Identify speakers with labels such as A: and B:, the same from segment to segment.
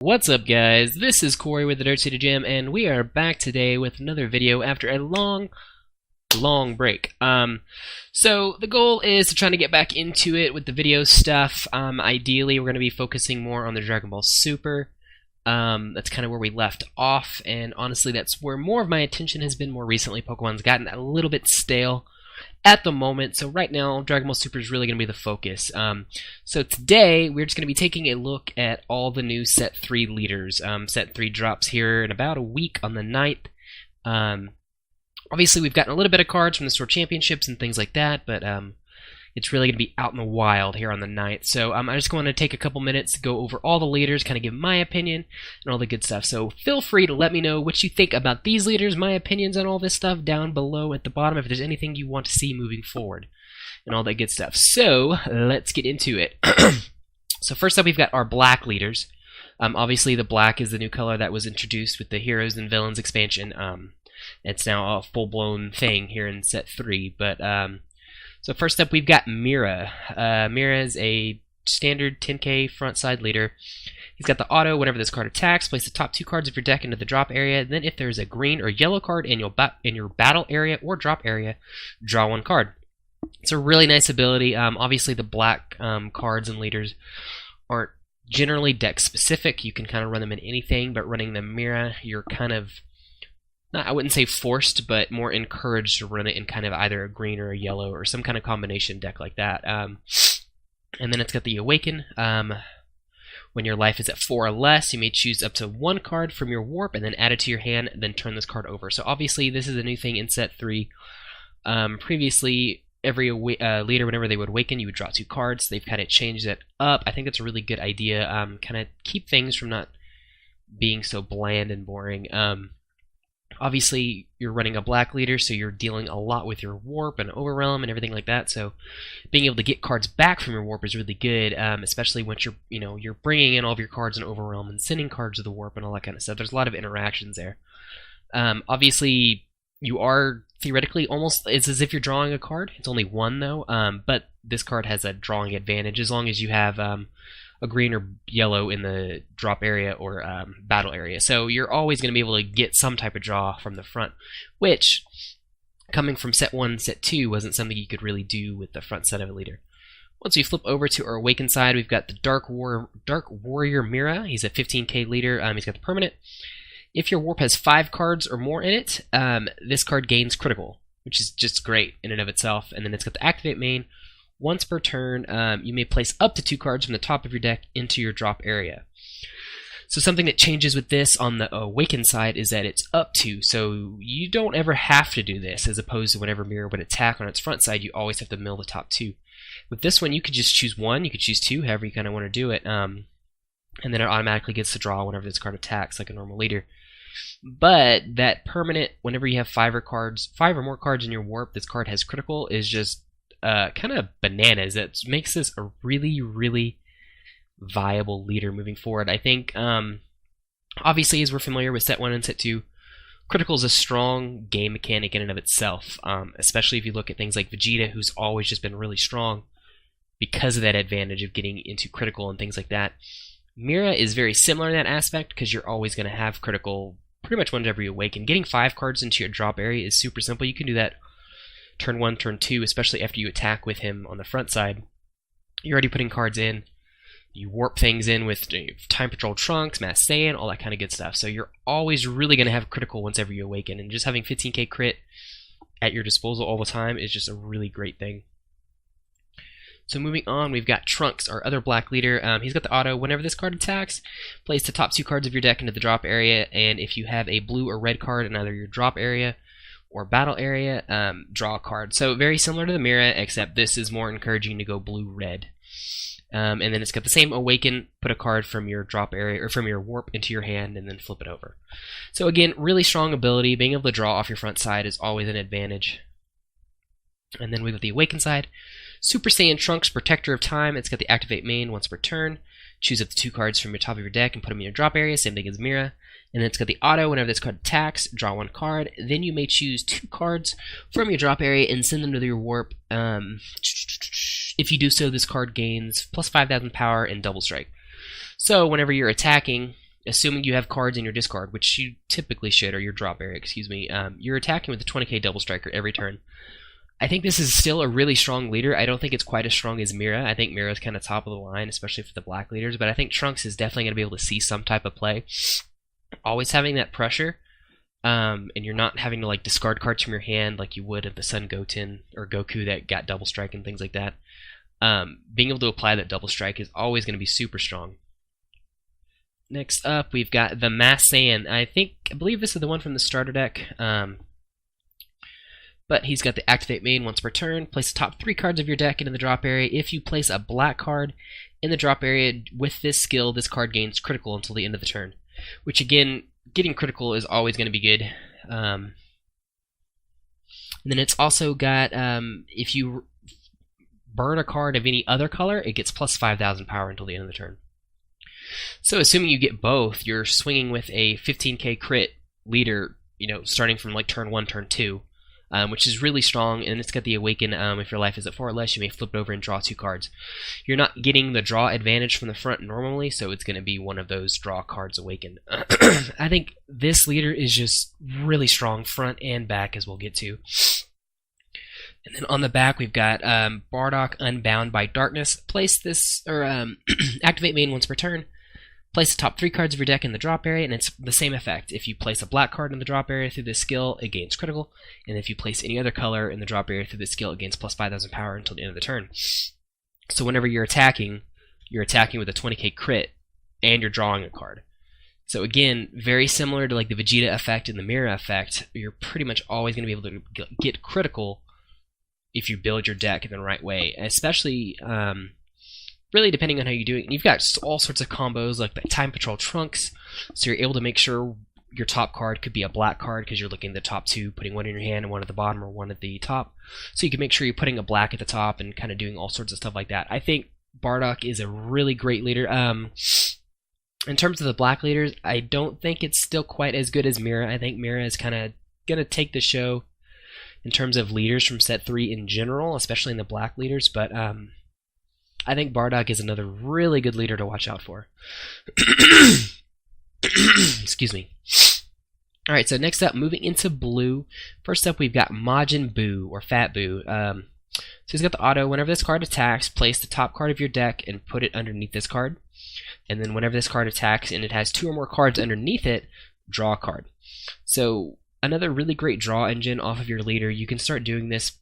A: What's up, guys? This is Corey with the Dirt City Gym, and we are back today with another video after a long break. So the goal is to try to get back into it with the video stuff. Ideally, we're going to be focusing more on the Dragon Ball Super. That's kind of where we left off, and honestly, that's where more of my attention has been more recently. Pokemon's gotten a little bit stale at the moment, so right now Dragon Ball Super is really going to be the focus. So today we're just going to be taking a look at all the new Set 3 leaders. Set 3 drops here in about a week on the 9th. Obviously we've gotten a little bit of cards from the Store Championships and things like that, but it's really going to be out in the wild here on the 9th. So I just want to take a couple minutes to go over all the leaders, kind of give my opinion and all the good stuff. So feel free to let me know what you think about these leaders, my opinions on all this stuff down below at the bottom, if there's anything you want to see moving forward and all that good stuff. So let's get into it. So first up, we've got our black leaders. Obviously the black is the new color that was introduced with the Heroes and Villains expansion. It's now a full-blown thing here in Set 3, but so first up, we've got Mira. Mira is a standard 10k front side leader. He's got the auto. Whenever this card attacks, place the top 2 cards of your deck into the drop area. Then if there's a green or yellow card in your battle area or drop area, draw 1 card. It's a really nice ability. Obviously, the black cards and leaders aren't generally deck specific. You can kind of run them in anything, but running the Mira, you're kind of, I wouldn't say forced, but more encouraged to run it in kind of either a green or a yellow or some kind of combination deck like that. And then it's got the Awaken. When your life is at 4 or less, you may choose up to 1 card from your warp and then add it to your hand, then turn this card over. So obviously this is a new thing in Set 3. Previously, every leader, whenever they would awaken, you would draw 2 cards. They've kind of changed it up. I think that's a really good idea. Kind of keep things from not being so bland and boring. Obviously, you're running a black leader, so you're dealing a lot with your warp and overwhelm and everything like that. So, being able to get cards back from your warp is really good, especially once you're bringing in all of your cards in overwhelm and sending cards to the warp and all that kind of stuff. There's a lot of interactions there. Obviously, you are theoretically it's as if you're drawing a card. It's only 1 though, but this card has a drawing advantage as long as you have a green or yellow in the drop area or battle area. So you're always going to be able to get some type of draw from the front, which, coming from Set 1 Set 2, wasn't something you could really do with the front set of a leader. Once we flip over to our Awakened side, we've got the Dark Warrior Mira. He's a 15k leader. He's got the permanent. If your warp has 5 cards or more in it, this card gains critical, which is just great in and of itself. And then it's got the Activate main. Once per turn, you may place up to 2 cards from the top of your deck into your drop area. So something that changes with this on the Awakened side is that it's up to, so you don't ever have to do this, as opposed to whenever Mira would attack on its front side, you always have to mill the top 2. With this one, you could just choose 1, you could choose 2, however you kind of want to do it, and then it automatically gets to draw whenever this card attacks, like a normal leader. But that permanent, whenever you have 5 or more cards in your warp, this card has critical, is just kind of bananas. That makes this a really viable leader moving forward. I think, obviously, as we're familiar with Set 1 and Set 2, critical is a strong game mechanic in and of itself, especially if you look at things like Vegeta, who's always just been really strong because of that advantage of getting into critical and things like that. Mira is very similar in that aspect because you're always going to have critical pretty much whenever you awaken. Getting 5 cards into your drop area is super simple. You can do that turn 1, turn 2, especially after you attack with him on the front side. You're already putting cards in. You warp things in with Time Patrol Trunks, Mass Saiyan, all that kind of good stuff. So you're always really going to have critical whenever you awaken. And just having 15k crit at your disposal all the time is just a really great thing. So moving on, we've got Trunks, our other black leader. He's got the auto. Whenever this card attacks, place the top 2 cards of your deck into the drop area. And if you have a blue or red card in either your drop area or battle area, draw a card. So very similar to the Mira, except this is more encouraging to go blue-red. And then it's got the same Awaken, put a card from your drop area or from your warp into your hand and then flip it over. So again, really strong ability. Being able to draw off your front side is always an advantage. And then we've got the Awaken side. Super Saiyan Trunks, Protector of Time. It's got the Activate main once per turn. Choose up to 2 cards from your top of your deck and put them in your drop area. Same thing as Mira. And then it's got the auto. Whenever this card attacks, draw 1 card. Then you may choose 2 cards from your drop area and send them to your warp. If you do so, this card gains plus 5,000 power and double strike. So whenever you're attacking, assuming you have cards in your discard, which you typically should, or your drop area, excuse me, you're attacking with the 20k double striker every turn. I think this is still a really strong leader. I don't think it's quite as strong as Mira. I think Mira is kind of top of the line, especially for the black leaders, but I think Trunks is definitely going to be able to see some type of play. Always having that pressure, and you're not having to like discard cards from your hand like you would if the Son Goten or Goku that got double strike and things like that. Being able to apply that double strike is always going to be super strong. Next up, we've got the Mass Saiyan. I believe this is the one from the starter deck. But he's got the activate main once per turn. Place the top 3 cards of your deck into the drop area. If you place a black card in the drop area with this skill, this card gains critical until the end of the turn. Which again, getting critical is always going to be good. And then it's also got, if you burn a card of any other color, it gets plus 5,000 power until the end of the turn. So assuming you get both, you're swinging with a 15k crit leader, starting from like turn 1, turn 2. Which is really strong, and it's got the Awaken. If your life is at 4 or less, you may flip it over and draw 2 cards. You're not getting the draw advantage from the front normally, so it's going to be one of those draw cards Awaken. I think this leader is just really strong, front and back, as we'll get to. And then on the back, we've got Bardock, Unbound by Darkness. Place this, or activate main once per turn. Place the top 3 cards of your deck in the drop area, and it's the same effect. If you place a black card in the drop area through this skill, it gains critical. And if you place any other color in the drop area through this skill, it gains plus 5,000 power until the end of the turn. So whenever you're attacking with a 20k crit, and you're drawing a card. So again, very similar to like the Vegeta effect and the Mira effect, you're pretty much always going to be able to get critical if you build your deck in the right way, especially... really depending on how you do it. You've got all sorts of combos like the Time Patrol Trunks, so you're able to make sure your top card could be a black card because you're looking at the top 2, putting one in your hand and one at the bottom or one at the top. So you can make sure you're putting a black at the top and kind of doing all sorts of stuff like that. I think Bardock is a really great leader. In terms of the black leaders, I don't think it's still quite as good as Mira. I think Mira is kind of going to take the show in terms of leaders from set 3 in general, especially in the black leaders, but I think Bardock is another really good leader to watch out for. Excuse me. Alright, so next up, moving into blue. First up, we've got Majinbuu, or Fat Buu. So he's got the auto. Whenever this card attacks, place the top card of your deck and put it underneath this card. And then whenever this card attacks and it has 2 or more cards underneath it, draw a card. So another really great draw engine off of your leader. You can start doing this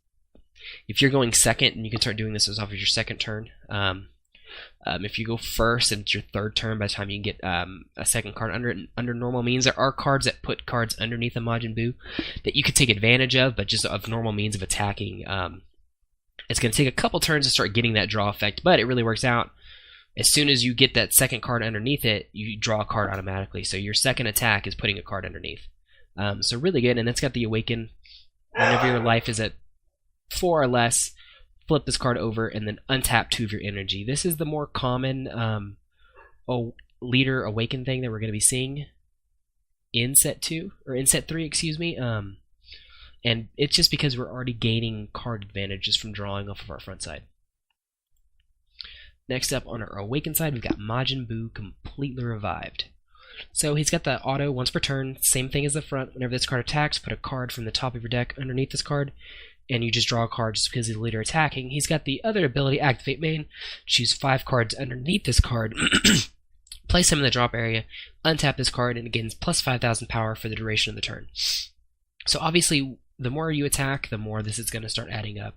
A: if you're going second, and you can start doing this off of your second turn. If you go first and it's your 3rd turn, by the time you can get a second card under normal means, there are cards that put cards underneath a Majin Buu that you could take advantage of, but just of normal means of attacking. It's going to take a couple turns to start getting that draw effect, but it really works out. As soon as you get that second card underneath it, you draw a card automatically. So your second attack is putting a card underneath. So really good, and it's got the Awaken. Whenever your life is at 4 or less, flip this card over and then untap 2 of your energy. This is the more common leader Awaken thing that we're going to be seeing in set 2, or in set 3, excuse me. And it's just because we're already gaining card advantages from drawing off of our front side. Next up on our Awaken side, we've got Majin Buu Completely Revived. So he's got the auto once per turn, same thing as the front. Whenever this card attacks, put a card from the top of your deck underneath this card, and you just draw a card just because he's the leader attacking. He's got the other ability, Activate Main. Choose 5 cards underneath this card, place him in the drop area, untap this card, and it gains plus 5,000 power for the duration of the turn. So obviously, the more you attack, the more this is going to start adding up.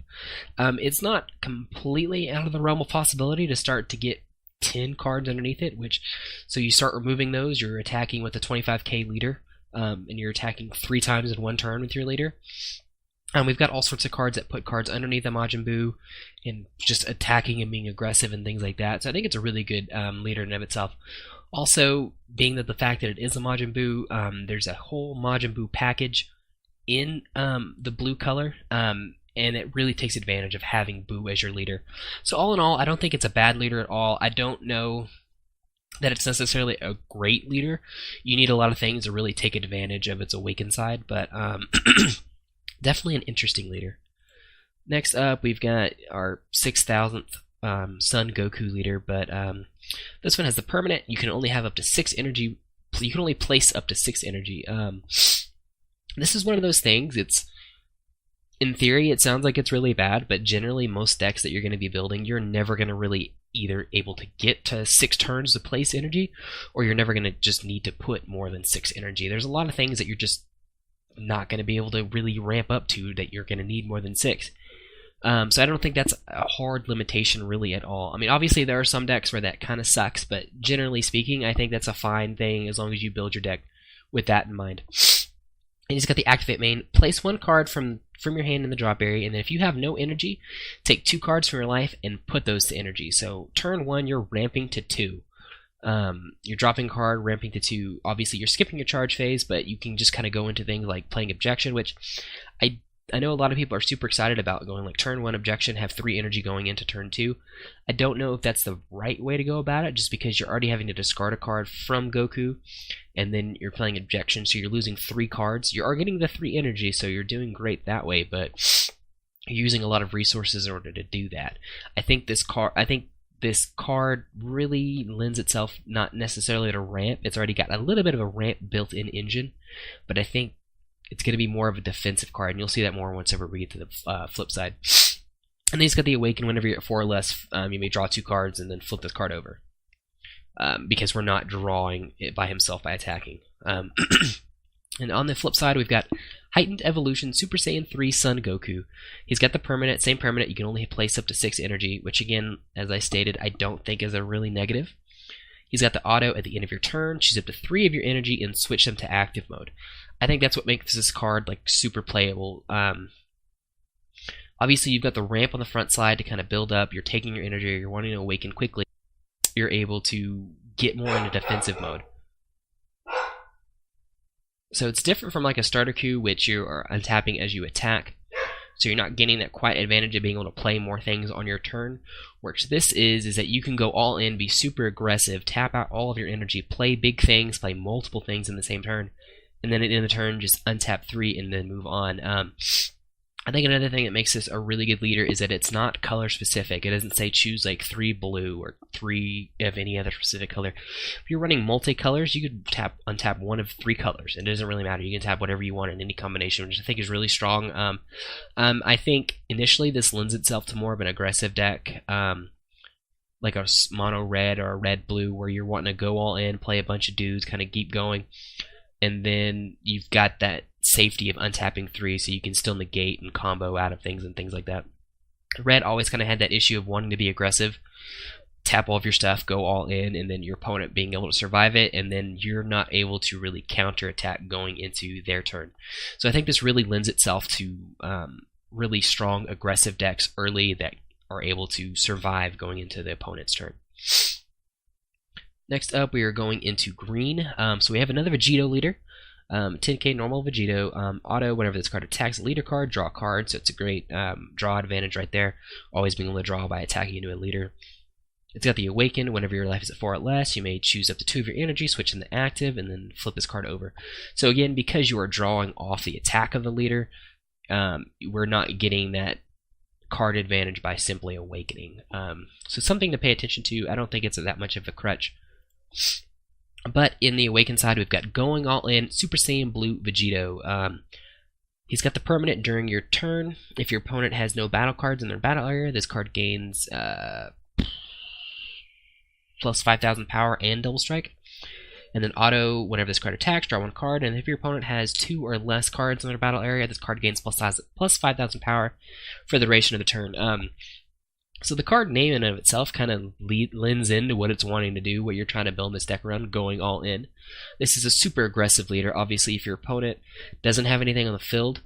A: It's not completely out of the realm of possibility to start to get 10 cards underneath it, so you start removing those, you're attacking with a 25k leader, and you're attacking 3 times in 1 turn with your leader. We've got all sorts of cards that put cards underneath the Majin Buu and just attacking and being aggressive and things like that. So I think it's a really good leader in and of itself. Also, being that the fact that it is a Majin Buu, there's a whole Majin Buu package in the blue color, and it really takes advantage of having Buu as your leader. So all in all, I don't think it's a bad leader at all. I don't know that it's necessarily a great leader. You need a lot of things to really take advantage of its Awaken side, but definitely an interesting leader. Next up, we've got our 6,000th Son Goku leader, but this one has the permanent. You can only have up to 6 energy you can only place up to 6 energy. This is one of those things. It's in theory, it sounds like it's really bad, but generally most decks that you're going to be building, you're never going to really either able to get to 6 turns to place energy, or you're never going to just need to put more than 6 energy. There's a lot of things that you're just not going to be able to really ramp up to that you're going to need more than 6. So I don't think that's a hard limitation really at all. I mean, obviously there are some decks where that kind of sucks, but generally speaking, I think that's a fine thing as long as you build your deck with that in mind. And he's got the activate main. Place 1 card from your hand in the drop area, and then if you have no energy, take 2 cards from your life and put those to energy. So turn 1, you're ramping to 2. You're dropping a card, ramping to 2. Obviously, you're skipping your charge phase, but you can just kind of go into things like playing objection, which I know a lot of people are super excited about going like turn 1 objection, have 3 energy going into turn 2. I don't know if that's the right way to go about it, just because you're already having to discard a card from Goku, and then you're playing objection, so you're losing 3 cards. You are getting the 3 energy, so you're doing great that way, but you're using a lot of resources in order to do that. I think this card really lends itself not necessarily to ramp. It's already got a little bit of a ramp built-in engine, but I think it's going to be more of a defensive card, and you'll see that more once ever we get to the flip side. And then he's got the Awaken. Whenever you're at 4 or less, you may draw 2 cards and then flip this card over, because we're not drawing it by himself by attacking. And on the flip side, we've got Heightened Evolution, Super Saiyan 3 Son Goku. He's got the permanent, same permanent, you can only place up to 6 energy, which again, as I stated, I don't think is a really negative. He's got the auto at the end of your turn, choose up to 3 of your energy and switch them to active mode. I think that's what makes this card like super playable. Obviously, you've got the ramp on the front side to kind of build up. You're taking your energy, you're wanting to awaken quickly. You're able to get more into defensive mode. So it's different from like a starter queue, which you are untapping as you attack. So you're not getting that quite advantage of being able to play more things on your turn. Which this is that you can go all in, be super aggressive, tap out all of your energy, play big things, play multiple things in the same turn, and then at the end of the turn just untap 3 and then move on. I think another thing that makes this a really good leader is that it's not color specific. It doesn't say choose like 3 blue or 3 of any other specific color. If you're running multicolors, you could untap 1 of 3 colors. It doesn't really matter. You can tap whatever you want in any combination, which I think is really strong. I think initially this lends itself to more of an aggressive deck, like a mono red or a red blue, where you're wanting to go all in, play a bunch of dudes, kind of keep going, and then you've got that safety of untapping 3, so you can still negate and combo out of things and things like that. Red always kind of had that issue of wanting to be aggressive, tap all of your stuff, go all in, and then your opponent being able to survive it, and then you're not able to really counterattack going into their turn. So I think this really lends itself to really strong aggressive decks early that are able to survive going into the opponent's turn. Next up, we are going into green. So we have another Vegeta leader. 10k normal Vegeta, auto, whenever this card attacks a leader card, draw a card, so it's a great draw advantage right there, always being able to draw by attacking into a leader. It's got the Awaken, whenever your life is at 4 or less, you may choose up to 2 of your energy, switch into active, and then flip this card over. So again, because you are drawing off the attack of the leader, we're not getting that card advantage by simply awakening. So something to pay attention to. I don't think it's that much of a crutch. But in the Awaken side, we've got Going All In, Super Saiyan Blue Vegeta. He's got the permanent during your turn. If your opponent has no battle cards in their battle area, this card gains plus 5,000 power and double strike. And then auto, whenever this card attacks, draw 1 card. And if your opponent has 2 or less cards in their battle area, this card gains plus 5,000 power for the duration of the turn. So the card name in and of itself kind of lends into what it's wanting to do, what you're trying to build this deck around, Going All In. This is a super aggressive leader. Obviously, if your opponent doesn't have anything on the field,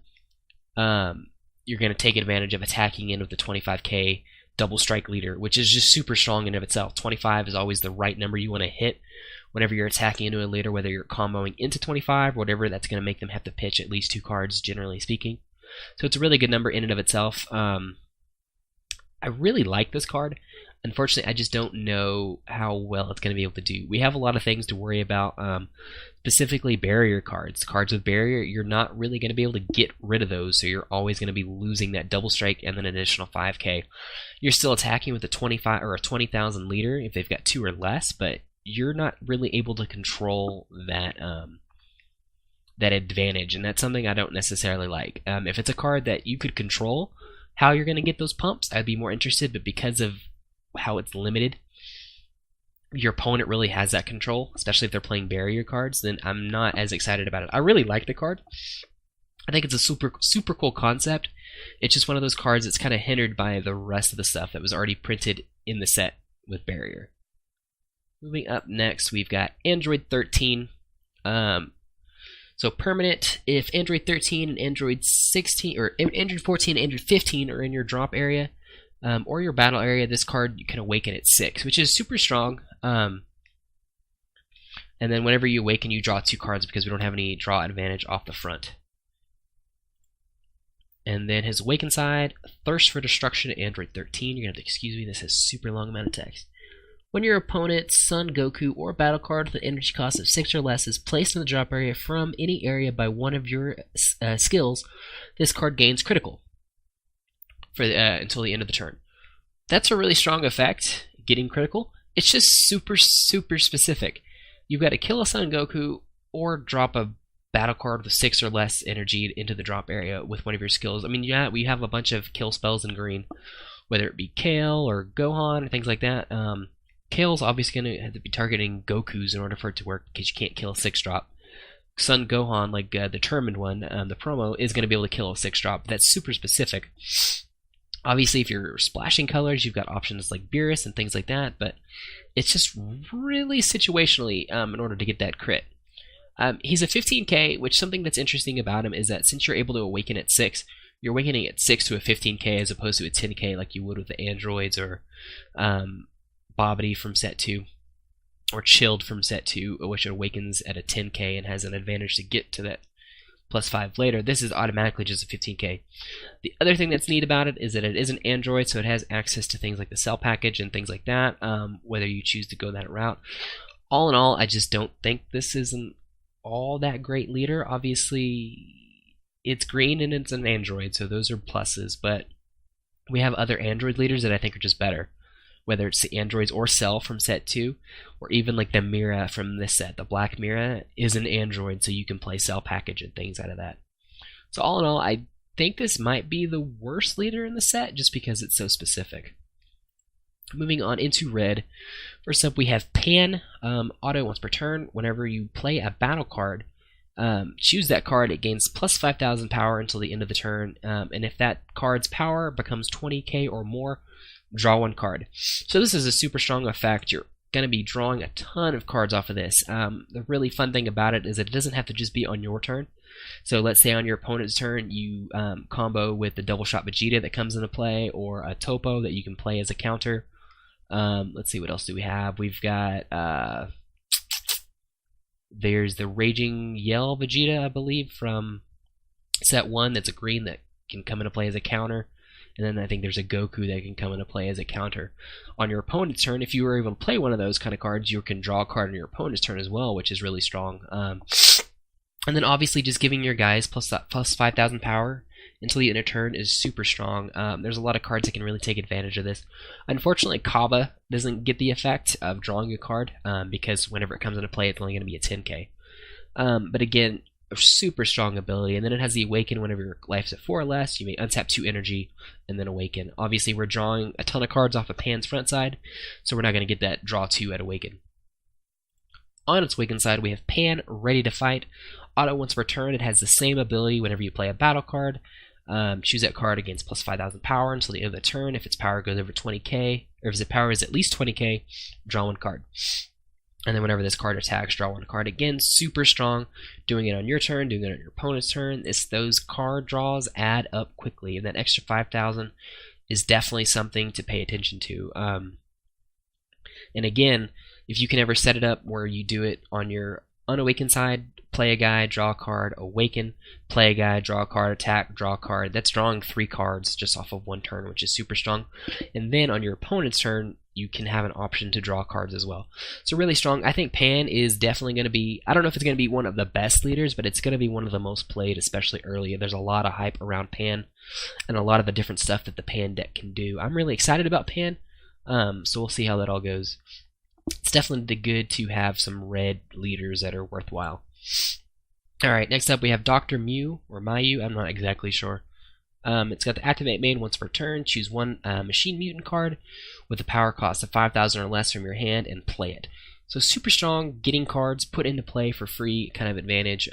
A: you're going to take advantage of attacking in with the 25k double strike leader, which is just super strong in and of itself. 25 is always the right number you want to hit whenever you're attacking into a leader, whether you're comboing into 25 or whatever. That's going to make them have to pitch at least 2 cards, generally speaking. So it's a really good number in and of itself. I really like this card. Unfortunately, I just don't know how well it's going to be able to do. We have a lot of things to worry about, specifically barrier cards. Cards with barrier, you're not really going to be able to get rid of those, so you're always going to be losing that double strike and then an additional 5k. You're still attacking with a 25 or a 20,000 leader if they've got 2 or less, but you're not really able to control that that advantage, and that's something I don't necessarily like. If it's a card that you could control how you're going to get those pumps, I'd be more interested, but because of how it's limited, your opponent really has that control, especially if they're playing barrier cards, then I'm not as excited about it. I really like the card. I think it's a super cool concept. It's just one of those cards that's kind of hindered by the rest of the stuff that was already printed in the set with barrier. Moving up next, we've got Android 13. So permanent, if Android 13 and Android 16, or Android 14 and Android 15 are in your drop area, or your battle area, this card you can awaken at 6, which is super strong. And then whenever you awaken, you draw 2 cards because we don't have any draw advantage off the front. And then his awaken side, Thirst for Destruction, Android 13. You're going to have to excuse me, this has a super long amount of text. When your opponent's Son Goku or battle card with an energy cost of 6 or less is placed in the drop area from any area by one of your skills, this card gains critical for until the end of the turn. That's a really strong effect, getting critical. It's just super specific. You've got to kill a Son Goku or drop a battle card with 6 or less energy into the drop area with one of your skills. I mean, yeah, we have a bunch of kill spells in green, whether it be Kale or Gohan or things like that. Kale's obviously going to have to be targeting Goku's in order for it to work because you can't kill a 6-drop. Son Gohan, like the Determined one, the promo, is going to be able to kill a 6-drop. That's super specific. Obviously, if you're splashing colors, you've got options like Beerus and things like that, but it's just really situationally in order to get that crit. He's a 15k, which something that's interesting about him is that since you're able to awaken at 6, you're awakening at 6 to a 15k as opposed to a 10k like you would with the androids or Bobbity from set 2, or Chilled from set 2, which awakens at a 10k and has an advantage to get to that +5 later. This is automatically just a 15k. The other thing that's neat about it is that it is an android, so it has access to things like the cell package and things like that, whether you choose to go that route. All in all, I just don't think this is an all that great leader. Obviously, it's green and it's an android, so those are pluses, but we have other android leaders that I think are just better. Whether it's the androids or Cell from set 2, or even like the Mira from this set. The Black Mira is an android, so you can play Cell package and things out of that. So all in all, I think this might be the worst leader in the set, just because it's so specific. Moving on into red. First up, we have Pan. Auto once per turn. Whenever you play a battle card, choose that card. It gains plus 5,000 power until the end of the turn. And if that card's power becomes 20k or more, draw 1 card. So this is a super strong effect. You're going to be drawing a ton of cards off of this. The really fun thing about it is that it doesn't have to just be on your turn. So let's say on your opponent's turn you combo with the double shot Vegeta that comes into play, or a Topo that you can play as a counter. Let's see, what else do we have? We've got there's the Raging Yell Vegeta, I believe, from set 1 that's a green that can come into play as a counter. And then I think there's a Goku that can come into play as a counter. On your opponent's turn, if you were able to play one of those kind of cards, you can draw a card on your opponent's turn as well, which is really strong. And then obviously just giving your guys plus 5,000 power until the end of turn is super strong. There's a lot of cards that can really take advantage of this. Unfortunately, Kaba doesn't get the effect of drawing a card because whenever it comes into play, it's only going to be a 10k. But again, a super strong ability, and then it has the Awaken whenever your life's at 4 or less. You may untap 2 energy and then Awaken. Obviously, we're drawing a ton of cards off of Pan's front side, so we're not going to get that draw 2 at Awaken. On its Awaken side, we have Pan, Ready to Fight. Auto once per turn, it has the same ability whenever you play a battle card. Choose that card against plus 5,000 power until the end of the turn. If its power goes over 20k, or if its power is at least 20k, draw 1 card. And then whenever this card attacks, draw 1 card. Again, super strong. Doing it on your turn, doing it on your opponent's turn. Those card draws add up quickly, and that extra 5,000 is definitely something to pay attention to. And again, if you can ever set it up where you do it on your unawakened side, play a guy, draw a card, awaken, play a guy, draw a card, attack, draw a card. That's drawing 3 cards just off of 1 turn, which is super strong. And then on your opponent's turn, you can have an option to draw cards as well. So really strong. I think Pan is definitely going to be, I don't know if it's going to be one of the best leaders, but it's going to be one of the most played, especially early. There's a lot of hype around Pan and a lot of the different stuff that the Pan deck can do. I'm really excited about Pan, so we'll see how that all goes. it's definitely good to have some red leaders that are worthwhile. Alright, next up we have Dr. Mew, or Mayu, I'm not exactly sure. It's got the activate main once per turn. Choose one machine mutant card with a power cost of 5,000 or less from your hand and play it. So super strong, getting cards put into play for free kind of advantage.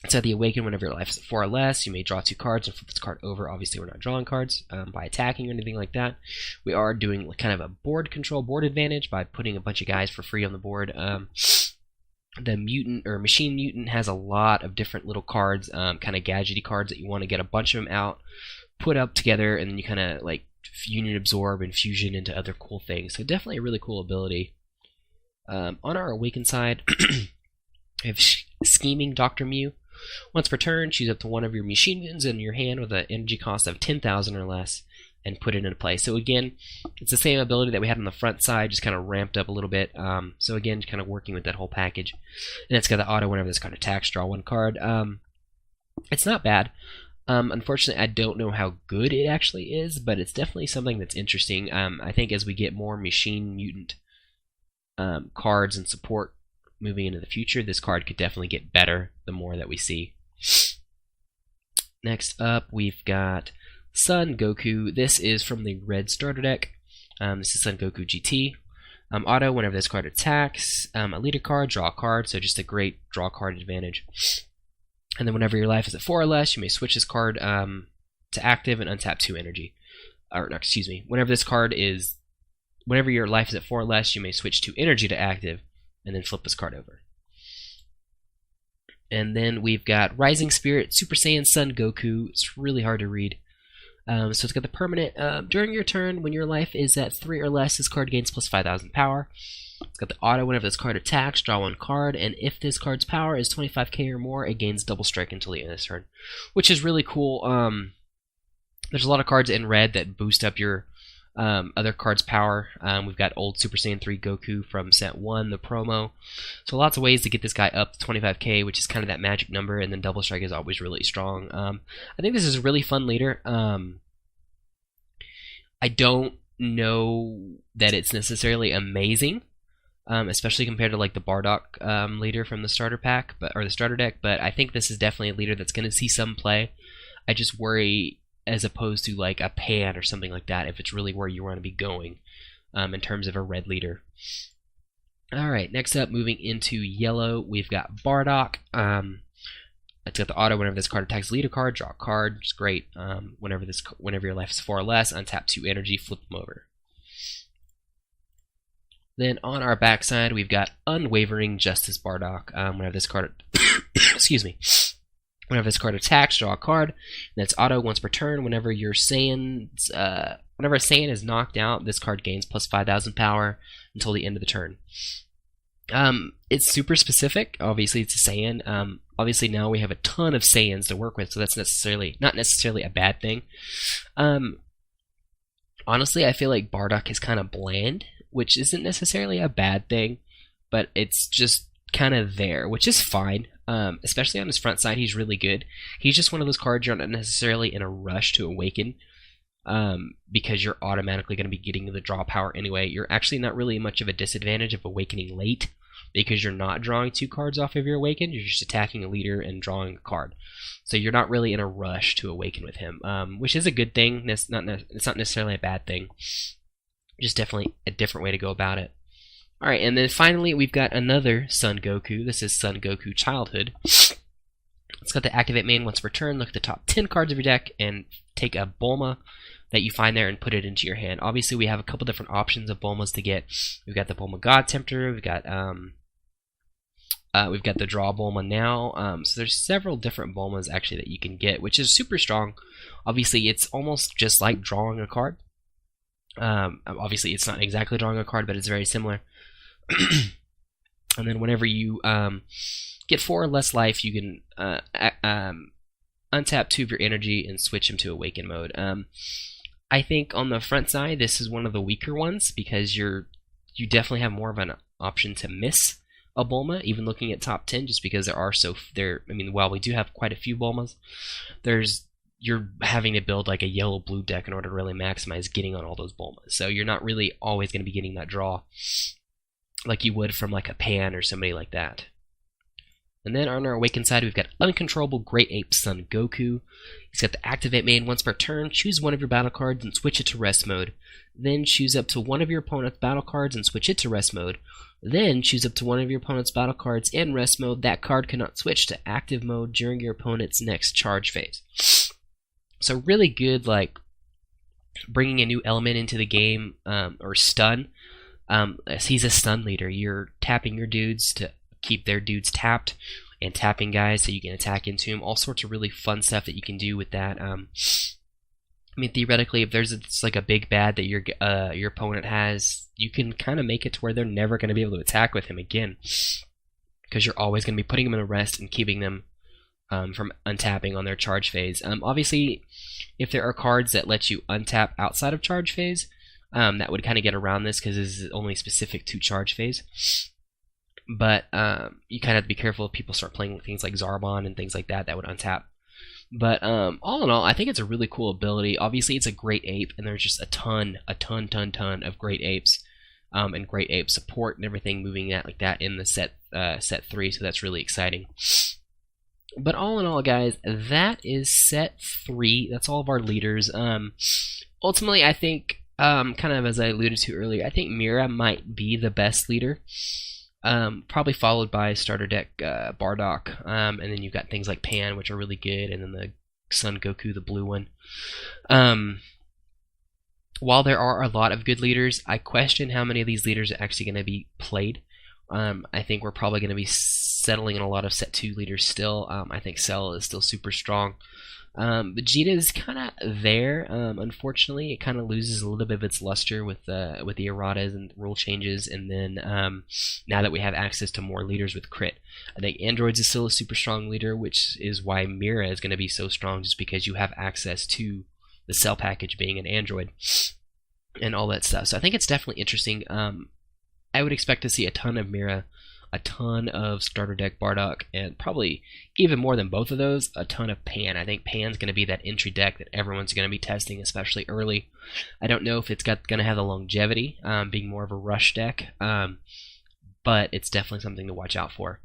A: It's at the Awaken whenever your life is at 4 or less. You may draw 2 cards and flip this card over. Obviously, we're not drawing cards by attacking or anything like that. We are doing kind of a board control, board advantage by putting a bunch of guys for free on the board. The mutant or machine mutant has a lot of different little cards, kind of gadgety cards that you want to get a bunch of them out, put up together, and then you kind of like union absorb and fusion into other cool things. So definitely a really cool ability. On our Awaken side, we have Scheming Dr. Mew. Once per turn, choose up to one of your machine mutants in your hand with an energy cost of 10,000 or less and put it into play. So again, it's the same ability that we had on the front side, just kind of ramped up a little bit. So again, kind of working with that whole package. And it's got the auto whenever this card attacks, draw 1 card. It's not bad. Unfortunately, I don't know how good it actually is, but it's definitely something that's interesting. I think as we get more machine mutant cards and support moving into the future, this card could definitely get better the more that we see. Next up, we've got Son Goku. This is from the red starter deck. This is Son Goku GT. Auto, whenever this card attacks, a leader card, draw a card, so just a great draw card advantage. And then whenever your life is at 4 or less, you may switch this card to active and untap 2 energy. Or, no, excuse me, whenever your life is at 4 or less, you may switch 2 energy to active and then flip this card over. And then we've got Rising Spirit, Super Saiyan Son Goku. It's really hard to read. So it's got the permanent, during your turn, when your life is at 3 or less, this card gains plus 5,000 power. It's got the auto, whenever this card attacks, draw 1 card, and if this card's power is 25k or more, it gains double strike until the end of this turn, which is really cool. There's a lot of cards in red that boost up your other cards' power. We've got old Super Saiyan 3 Goku from set 1, the promo. So lots of ways to get this guy up to 25k, which is kind of that magic number, and then double strike is always really strong. I think this is a really fun leader. I don't know that it's necessarily amazing, especially compared to like the Bardock leader from the starter pack, or the starter deck, but I think this is definitely a leader that's going to see some play. I just worry, as opposed to like a Pan or something like that, if it's really where you want to be going in terms of a red leader. Alright, next up, moving into yellow, we've got Bardock. It's got the auto, whenever this card attacks leader card, draw a card, which is great. Whenever your life is 4 or less, untap 2 energy, flip them over. Then on our backside, we've got Unwavering Justice Bardock. Whenever this card excuse me. Whenever this card attacks, draw a card. And it's auto once per turn. Whenever a Saiyan is knocked out, this card gains plus 5,000 power until the end of the turn. It's super specific. Obviously, it's a Saiyan. Obviously, now we have a ton of Saiyans to work with, so that's not necessarily a bad thing. Honestly, I feel like Bardock is kind of bland, which isn't necessarily a bad thing, but it's just kind of there, which is fine. Especially on his front side, he's really good. He's just one of those cards you're not necessarily in a rush to awaken, because you're automatically going to be getting the draw power anyway. You're actually not really much of a disadvantage of awakening late, because you're not drawing 2 cards off of your awaken. You're just attacking a leader and drawing a card. So you're not really in a rush to awaken with him, which is a good thing. It's not necessarily a bad thing. Just definitely a different way to go about it. Alright, and then finally we've got another Son Goku. This is Son Goku Childhood. It's got the activate main once per turn. Look at the top 10 cards of your deck and take a Bulma that you find there and put it into your hand. Obviously, we have a couple different options of Bulmas to get. We've got the Bulma God Tempter. We've got the Draw Bulma now. So there's several different Bulmas actually that you can get, which is super strong. Obviously, it's almost just like drawing a card. Obviously, it's not exactly drawing a card, but it's very similar. And then whenever you get 4 or less life, you can untap 2 of your energy and switch them to Awaken mode. I think on the front side, this is one of the weaker ones, because you definitely have more of an option to miss a Bulma, even looking at top 10, just because while we do have quite a few Bulmas, there's you're having to build like a yellow-blue deck in order to really maximize getting on all those Bulmas. So you're not really always going to be getting that draw like you would from like a Pan or somebody like that. And then on our Awakened side, we've got Uncontrollable Great Ape Son Goku. He's got the Activate main. Once per turn, choose one of your battle cards and switch it to rest mode. Then choose up to one of your opponent's battle cards and switch it to rest mode. Then choose up to one of your opponent's battle cards in rest mode. That card cannot switch to active mode during your opponent's next charge phase. So really good, like, bringing a new element into the game, or stun. He's a stun leader. You're tapping your dudes to keep their dudes tapped, and tapping guys so you can attack into them. All sorts of really fun stuff that you can do with that. I mean, theoretically, if there's like a big bad that your opponent has, you can kind of make it to where they're never going to be able to attack with him again, because you're always going to be putting them in a rest and keeping them from untapping on their charge phase. Obviously, if there are cards that let you untap outside of charge phase, that would kind of get around this, because this is only specific to charge phase. But you kind of have to be careful if people start playing things like Zarbon and things like that that would untap. But all in all, I think it's a really cool ability. Obviously, it's a great ape, and there's just a ton of great apes, and great ape support and everything moving at like that in the set 3. So that's really exciting. But all in all, guys, that is set 3. That's all of our leaders. Ultimately, I think, kind of as I alluded to earlier, I think Mira might be the best leader. Probably followed by starter deck Bardock, and then you've got things like Pan, which are really good, and then the Son Goku, the blue one. While there are a lot of good leaders, I question how many of these leaders are actually going to be played. I think we're probably going to be settling in a lot of set 2 leaders still. I think Cell is still super strong. Vegeta is kind of there. Unfortunately, it kind of loses a little bit of its luster with the erratas and rule changes, and then now that we have access to more leaders with crit, I think Androids is still a super strong leader, which is why Mira is going to be so strong, just because you have access to the Cell package being an Android and all that stuff. So I think it's definitely interesting. I would expect to see a ton of Mira, a ton of starter deck Bardock, and probably even more than both of those, a ton of Pan. I think Pan's going to be that entry deck that everyone's going to be testing, especially early. I don't know if it's going to have the longevity, being more of a rush deck, but it's definitely something to watch out for.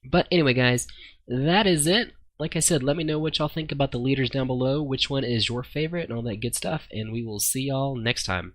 A: But anyway, guys, that is it. Like I said, let me know what y'all think about the leaders down below, which one is your favorite, and all that good stuff, and we will see y'all next time.